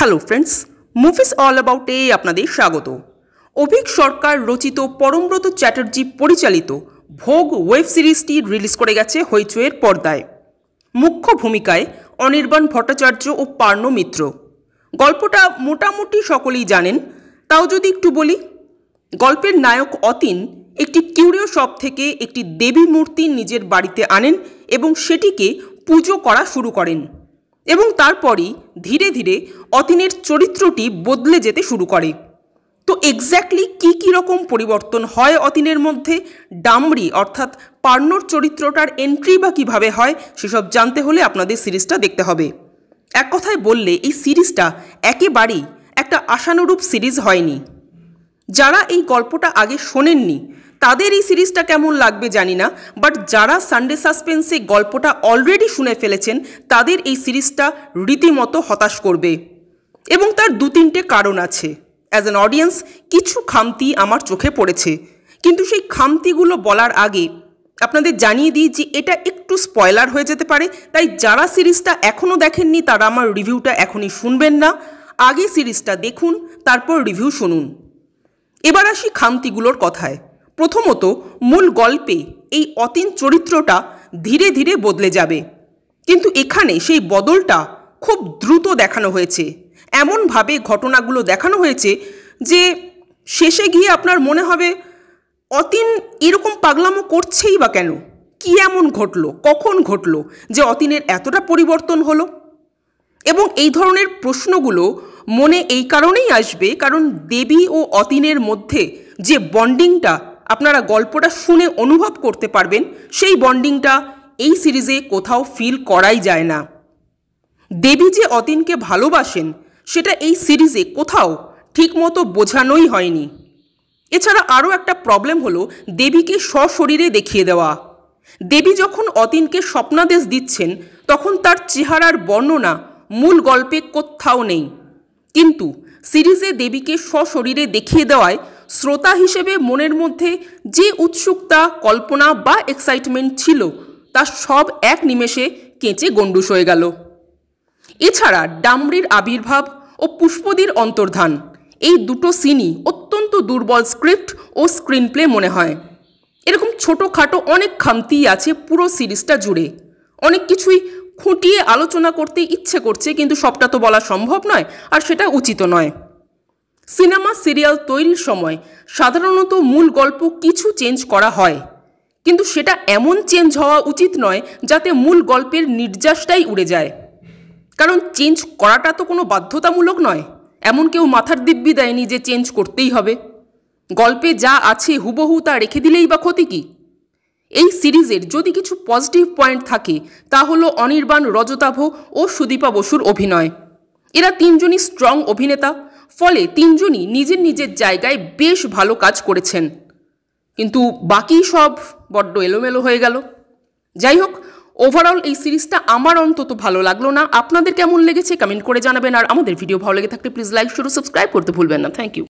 Hello friends, movies all about a আপনাদের স্বাগত। অভিক সরকার রচিত পরমব্রত চ্যাটার্জি পরিচালিত ভোগ ওয়েব সিরিজটি রিলিজ করে গেছে হইচইয়ের পর্দায়। মুখ্য ভূমিকায় অনির্বাণ ভট্টাচার্য ও পার্নো মিত্র। গল্পটা মোটামুটি সকলেই জানেন, তাও যদি একটু বলি। গল্পের নায়ক অতীন একটি কিউরিও শপ থেকে একটি দেবী মূর্তি নিজের বাড়িতে আনেন এবং সেটিকে পুজো করা শুরু করেন, এবং তারপরই ধীরে ধীরে অতীনের চরিত্রটি বদলে যেতে শুরু করে। তো এক্স্যাক্টলি কী রকম পরিবর্তন হয় অতীনের মধ্যে, ডামরি অর্থাৎ পার্নোর চরিত্রটার এন্ট্রি বা কীভাবে হয়, সেসব জানতে হলে আপনাদের সিরিজটা দেখতে হবে। এক কথায় বললে এই সিরিজটা একেবারেই একটা আশানুরূপ সিরিজ হয়নি। যারা এই গল্পটা আগে শোনেননি তাদের এই সিরিজটা কেমন লাগবে জানি না, বাট যারা সানডে সাসপেন্সে গল্পটা অলরেডি শুনে ফেলেছেন তাদের এই সিরিজটা রীতিমতো হতাশ করবে, এবং তার দু তিনটে কারণ আছে। অ্যাজ অ্যান অডিয়েন্স কিছু খামতি আমার চোখে পড়েছে, কিন্তু সেই খামতিগুলো বলার আগে আপনাদের জানিয়ে দিই যে এটা একটু স্পয়লার হয়ে যেতে পারে, তাই যারা সিরিজটা এখনও দেখেননি তারা আমার রিভিউটা এখনই শুনবেন না, আগে সিরিজটা দেখুন তারপর রিভিউ শুনুন। এবার আসি খামতিগুলোর কথায়। প্রথমত, মূল গল্পে এই অতীন চরিত্রটা ধীরে ধীরে বদলে যাবে, কিন্তু এখানে সেই বদলটা খুব দ্রুত দেখানো হয়েছে। এমনভাবে ঘটনাগুলো দেখানো হয়েছে যে শেষে গিয়ে আপনার মনে হবে অতীন এরকম পাগলামো করছেই বা কেন, কী এমন ঘটলো, কখন ঘটলো যে অতীনের এতটা পরিবর্তন হলো। এবং এই ধরনের প্রশ্নগুলো মনে এই কারণেই আসবে কারণ দেবী ও অতীনের মধ্যে যে বন্ডিংটা আপনারা গল্পটা শুনে অনুভব করতে পারবেন, সেই বন্ডিংটা এই সিরিজে কোথাও ফিল করাই যায় না। দেবী যে অতীনকে ভালোবাসেন সেটা এই সিরিজে কোথাও ঠিকমতো বোঝানোই হয়নি। এছাড়া আরও একটা প্রবলেম হলো দেবীকে সশরীরে দেখিয়ে দেওয়া। দেবী যখন অতীনকে স্বপ্নাদেশ দিচ্ছেন তখন তার চেহারার বর্ণনা মূল গল্পে কোথাও নেই, কিন্তু সিরিজে দেবীকে সশরীরে দেখিয়ে দেওয়ায় শ্রোতা হিসেবে মনের মধ্যে যে উৎসুকতা, কল্পনা বা এক্সাইটমেন্ট ছিল তা সব এক নিমেষে কেঁচে গণ্ডুস হয়ে গেল। এছাড়া ডামরির আবির্ভাব ও পুষ্পদির অন্তর্ধান, এই দুটো সিনই অত্যন্ত দুর্বল স্ক্রিপ্ট ও স্ক্রিন প্লে মনে হয়। এরকম ছোটোখাটো অনেক খামতি আছে পুরো সিরিজটা জুড়ে। অনেক কিছুই খুঁটিয়ে আলোচনা করতে ইচ্ছে করছে, কিন্তু সবটা তো বলা সম্ভব নয়, আর সেটা উচিত নয়। সিনেমা সিরিয়াল তৈরির সময় সাধারণত মূল গল্প কিছু চেঞ্জ করা হয়, কিন্তু সেটা এমন চেঞ্জ হওয়া উচিত নয় যাতে মূল গল্পের নির্যাসটাই উড়ে যায়। কারণ চেঞ্জ করাটা তো কোনো বাধ্যতামূলক নয়, এমন কেউ মাথার দিব্যি দেয়নি যে চেঞ্জ করতেই হবে। গল্পে যা আছে হুবহু তা রেখে দিলেই বা ক্ষতি কী? এই সিরিজের যদি কিছু পজিটিভ পয়েন্ট থাকে তা হলো অনির্বাণ, রজতাভ ও সুদীপা বসুর অভিনয়। এরা তিনজনই স্ট্রং অভিনেতা, ফলে তিনজনই নিজের নিজের জায়গায় বেশ ভালো কাজ করেছেন, কিন্তু বাকি সব বড্ড এলোমেলো হয়ে গেল। যাই হোক, ওভারঅল এই সিরিজটা আমার অন্তত ভালো লাগলো না। আপনাদের কেমন লেগেছে কমেন্ট করে জানাবেন, আর আমাদের ভিডিও ভালো লেগে থাকলে প্লিজ লাইক, শেয়ার ও সাবস্ক্রাইব করতে ভুলবেন না। Thank you.